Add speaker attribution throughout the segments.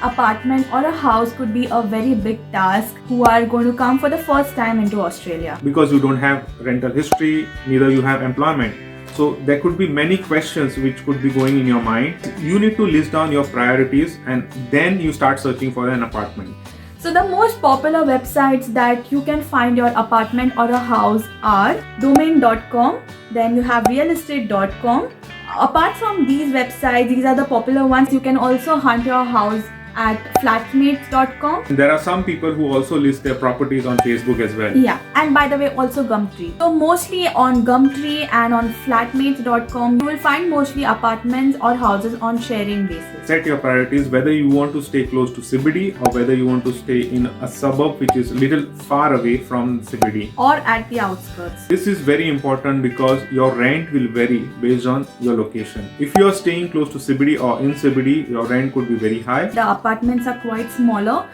Speaker 1: apartment or a house could be a very big task who are going to come for the first time into Australia.
Speaker 2: Because you don't have rental history, neither you have employment. So there could be many questions which could be going in your mind. You need to list down your priorities and then you start searching for an apartment.
Speaker 1: So the most popular websites that you can find your apartment or a house are domain.com, then you have realestate.com. Apart from these websites, these are the popular ones. You can also hunt your house at flatmates.com.
Speaker 2: There are some people who also list their properties on Facebook as well.
Speaker 1: Yeah, and by the way, also Gumtree. So mostly on Gumtree and on flatmates.com, you will find mostly apartments or houses on sharing basis.
Speaker 2: Set your priorities, whether you want to stay close to CBD or whether you want to stay in a suburb which is a little far away from CBD.
Speaker 1: Or at the outskirts.
Speaker 2: This is very important because your rent will vary based on your location. If you are staying close to CBD or in CBD, your rent could be very high.
Speaker 1: The apartments are quite smaller.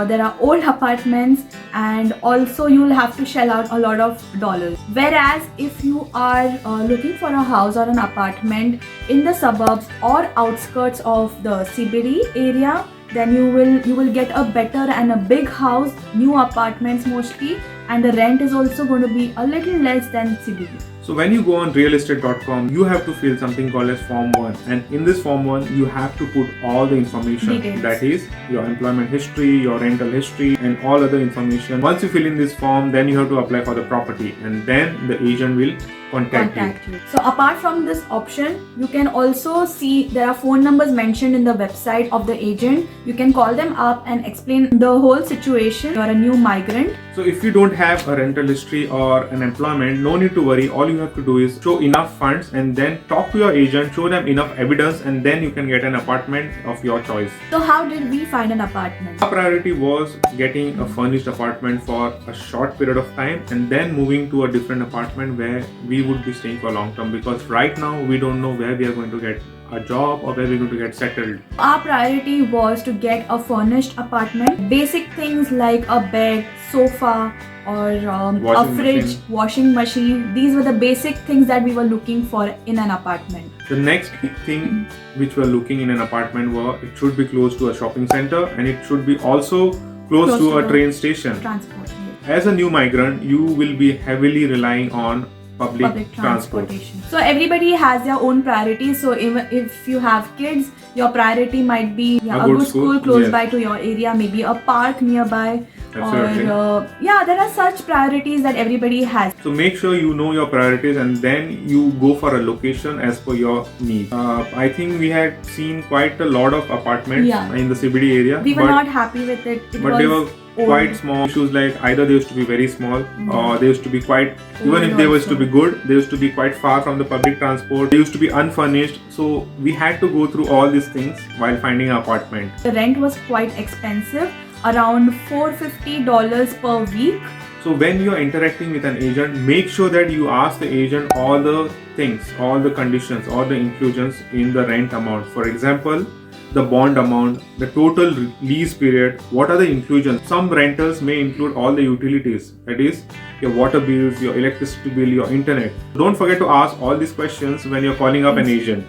Speaker 1: There are old apartments and also you will have to shell out a lot of dollars. Whereas if you are looking for a house or an apartment in the suburbs or outskirts of the CBD area, then you will get a better and a big house, new apartments mostly, and the rent is also going to be a little less than CBD.
Speaker 2: So when you go on realestate.com, you have to fill something called as Form 1, and in this Form 1, you have to put all the information.
Speaker 1: Details.
Speaker 2: That is your employment history, your rental history, and all other information. Once you fill in this form, then you have to apply for the property, and then the agent will contact you.
Speaker 1: So apart from this option, you can also see there are phone numbers mentioned in the website of the agent. You can call them up and explain the whole situation. You're a new migrant.
Speaker 2: So if you don't have a rental history or an employment, no need to worry. All you have to do is show enough funds and then talk to your agent, show them enough evidence, and then you can get an apartment of your choice.
Speaker 1: So how did we find an apartment?
Speaker 2: Our priority was getting a furnished apartment for a short period of time and then moving to a different apartment where we would be staying for long term, because right now we don't know where we are going to get a job or where we're going to get settled.
Speaker 1: Our priority was to get a furnished apartment. Basic things like a bed, sofa, or a fridge, washing machine. These were the basic things that we were looking for in an apartment.
Speaker 2: The next thing which we're looking in an apartment was it should be close to a shopping center and it should be also close to a train station.
Speaker 1: Transport.
Speaker 2: As a new migrant, you will be heavily relying on public
Speaker 1: transportation. So everybody has their own priorities. So even if you have kids, your priority might be a good school close by to your area, maybe a park nearby.
Speaker 2: Absolutely.
Speaker 1: Or there are such priorities that everybody has.
Speaker 2: So make sure you know your priorities and then you go for a location as per your needs. I think we had seen quite a lot of apartments in the CBD area.
Speaker 1: We were not happy with it.
Speaker 2: But they were quite small. Issues like either they used to be very small or they used to be quite, even if they used to be good, they used to be quite far from the public transport. They used to be unfurnished. So we had to go through all these things while finding an apartment.
Speaker 1: The rent was quite expensive, around $450 per week.
Speaker 2: So when you're interacting with an agent, make sure that you ask the agent all the things, all the conditions, all the inclusions in the rent amount. For example, the bond amount, the total lease period, what are the inclusions. Some rentals may include all the utilities, that is your water bills, your electricity bill, your internet. Don't forget to ask all these questions when you're calling up an agent.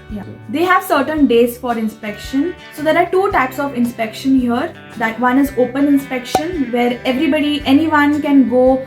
Speaker 1: They have certain days for inspection. So there are two types of inspection here. That one is open inspection, where anyone can go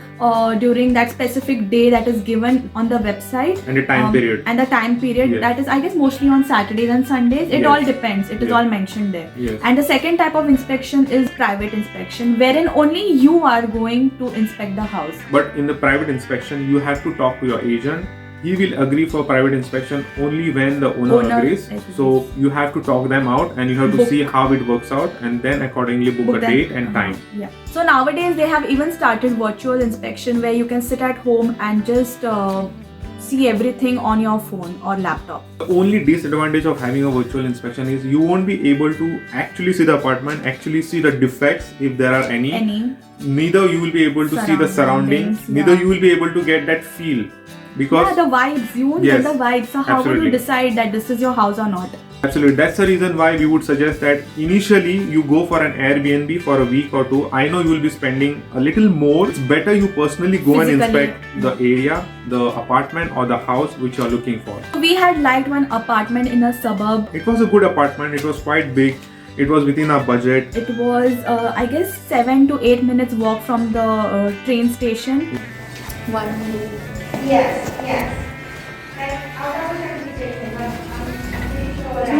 Speaker 1: during that specific day that is given on the website.
Speaker 2: And the time period.
Speaker 1: And the time period, that is, I guess, mostly on Saturdays and Sundays. It all depends. It is all mentioned there. And the second type of inspection is private inspection, wherein only you are going to inspect the house.
Speaker 2: But in the private inspection, you have to talk to your agent. He will agree for private inspection only when the owner agrees. So you have to talk them out and you have to see how it works out and then accordingly book a date and time.
Speaker 1: So nowadays they have even started virtual inspection where you can sit at home and just see everything on your phone or laptop.
Speaker 2: The only disadvantage of having a virtual inspection is you won't be able to actually see the apartment, actually see the defects if there are any. Neither you will be able to see the surroundings, neither you will be able to get that feel. Because
Speaker 1: the vibes, you won't get the vibes. So how would you decide that this is your house or not?
Speaker 2: Absolutely. That's the reason why we would suggest that initially you go for an Airbnb for a week or two. I know you will be spending a little more. It's better you personally go and inspect the area, the apartment or the house which you are looking for.
Speaker 1: We had liked one apartment in a suburb.
Speaker 2: It was a good apartment. It was quite big. It was within our budget.
Speaker 1: It was, I guess, 7 to 8 minutes walk from the train station. 1 minute.
Speaker 3: Yes, yes. And I'll double check the details, but I'm pretty sure that.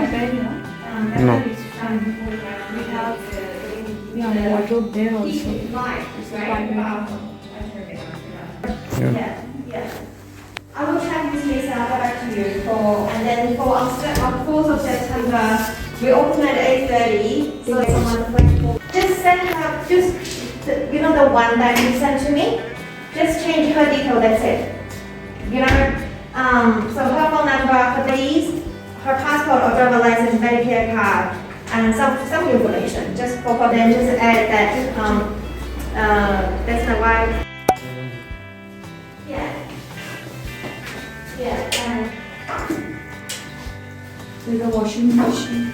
Speaker 2: No.
Speaker 1: We have wardrobe there also.
Speaker 3: Yeah, yeah. I will check this list and I'll get back to you and then on 4th of September, we open at 8:30, so it's someone flexible. Just send her, the one that you sent to me, just change her detail, that's it. So her phone number, her days, her passport or driver license, Medicare card, and some information, just for them, just add that, that's my wife. Yeah. Yeah,
Speaker 1: There's a washing machine.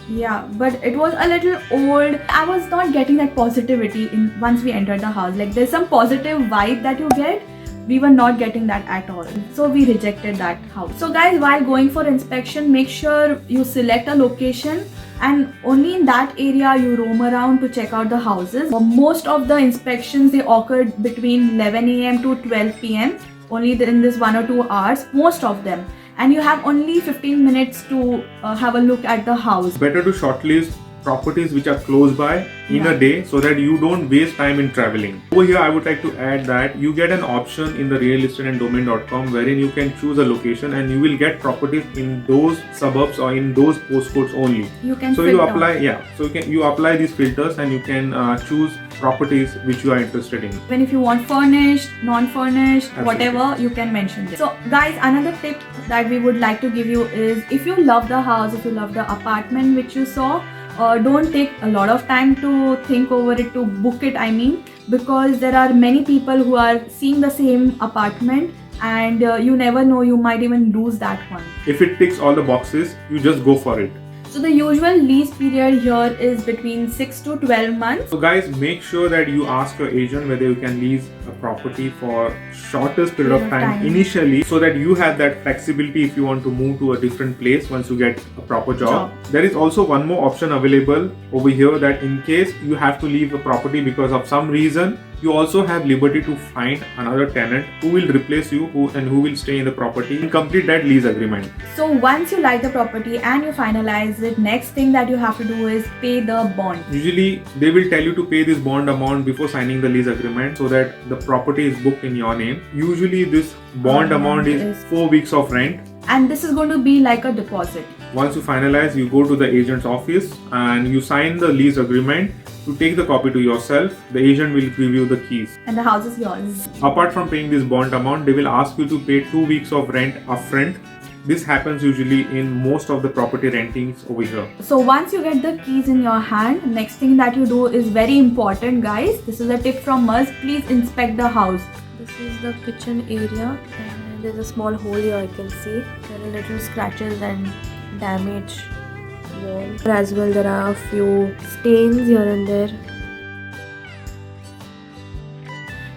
Speaker 1: Yeah, but it was a little old. I was not getting that positivity once we entered the house. Like, there's some positive vibe that you get. We were not getting that at all. So we rejected that house. So guys, while going for inspection, make sure you select a location and only in that area you roam around to check out the houses. Most of the inspections, they occurred between 11 a.m. to 12 p.m. only in this 1 or 2 hours, most of them. And you have only 15 minutes to have a look at the house.
Speaker 2: Better to shortlist properties which are close by in a day so that you don't waste time in traveling. Over here I would like to add that you get an option in the realestateanddomain.com wherein you can choose a location and you will get properties in those suburbs or in those postcodes only.
Speaker 1: You can
Speaker 2: so
Speaker 1: filter.
Speaker 2: you apply you apply these filters and you can choose properties which you are interested in.
Speaker 1: When if you want furnished, non-furnished,
Speaker 2: Absolutely.
Speaker 1: whatever, you can mention this. So guys, another tip that we would like to give you is, if you love the house, if you love the apartment which you saw, don't take a lot of time to think over it, to book it, because there are many people who are seeing the same apartment and you never know, you might even lose that one.
Speaker 2: If it ticks all the boxes, you just go for it.
Speaker 1: So the usual lease period here is between 6 to 12 months.
Speaker 2: So guys, make sure that you ask your agent whether you can lease a property for shortest period of time initially, so that you have that flexibility if you want to move to a different place once you get a proper job. There is also one more option available over here, that in case you have to leave a property because of some reason, you also have liberty to find another tenant who will replace you who will stay in the property and complete that lease agreement.
Speaker 1: So once you like the property and you finalize it, next thing that you have to do is pay the bond.
Speaker 2: Usually they will tell you to pay this bond amount before signing the lease agreement so that the property is booked in your name. Usually this bond amount is 4 weeks of rent.
Speaker 1: And this is going to be like a deposit.
Speaker 2: Once you finalize, you go to the agent's office and you sign the lease agreement. To take the copy to yourself, the agent will give you the keys.
Speaker 1: And the house is yours.
Speaker 2: Apart from paying this bond amount, they will ask you to pay 2 weeks of rent upfront. This happens usually in most of the property rentings over here.
Speaker 1: So once you get the keys in your hand, next thing that you do is very important, guys. This is a tip from us. Please inspect the house.
Speaker 4: This is the kitchen area and there's a small hole here, I can see. There are little scratches and damage wall. As well, there are a few stains here and there.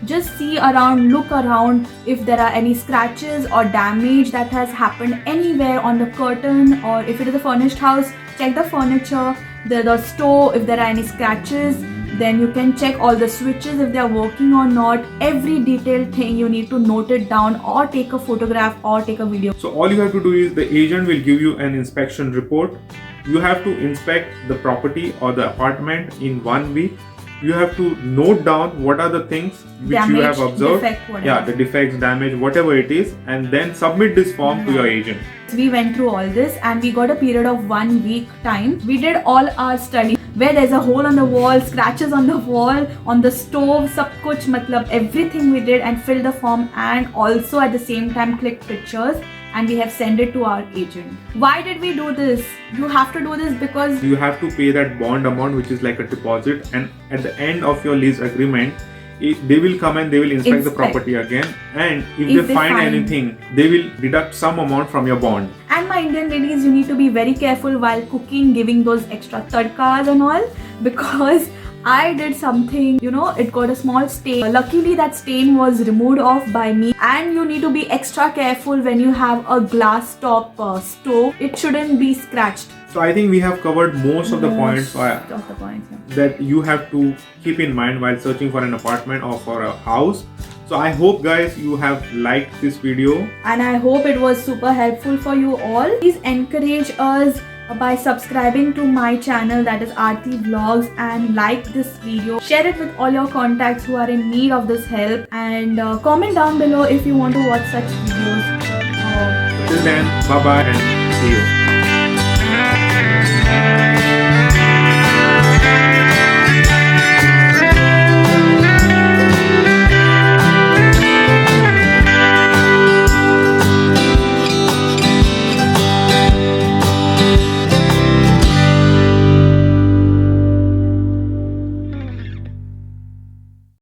Speaker 1: Just see around, look around if there are any scratches or damage that has happened anywhere on the curtain, or if it is a furnished house, check the furniture, the stove, if there are any scratches. Then you can check all the switches if they are working or not. Every detailed thing you need to note it down or take a photograph or take a video.
Speaker 2: So all you have to do is the agent will give you an inspection report. You have to inspect the property or the apartment in 1 week. You have to note down what are the things which you have observed.
Speaker 1: Defect, whatever.
Speaker 2: Yeah, the defects, damage, whatever it is, and then submit this form to your agent.
Speaker 1: We went through all this and we got a period of 1 week time. We did all our study, where there's a hole on the wall, scratches on the wall, on the stove, sab kuch, matlab everything we did, and filled the form, and also at the same time clicked pictures, and we have sent it to our agent. Why did we do this? You have to do this because
Speaker 2: You have to pay that bond amount, which is like a deposit, and at the end of your lease agreement, they will come and they will inspect the property again, and if they find anything, they will deduct some amount from your bond.
Speaker 1: And my Indian ladies, you need to be very careful while cooking, giving those extra tadkas and all, because I did something, it got a small stain. Luckily that stain was removed off by me. And you need to be extra careful when you have a glass top stove. It shouldn't be scratched.
Speaker 2: So I think we have covered most of the points
Speaker 1: Most of the points, yeah.
Speaker 2: that you have to keep in mind while searching for an apartment or for a house. So I hope guys you have liked this video.
Speaker 1: And I hope it was super helpful for you all. Please encourage us by subscribing to my channel, that is Aarti Vlogs, and like this video. Share it with all your contacts who are in need of this help, and comment down below if you want to watch such videos.
Speaker 2: Till then, bye bye and see you.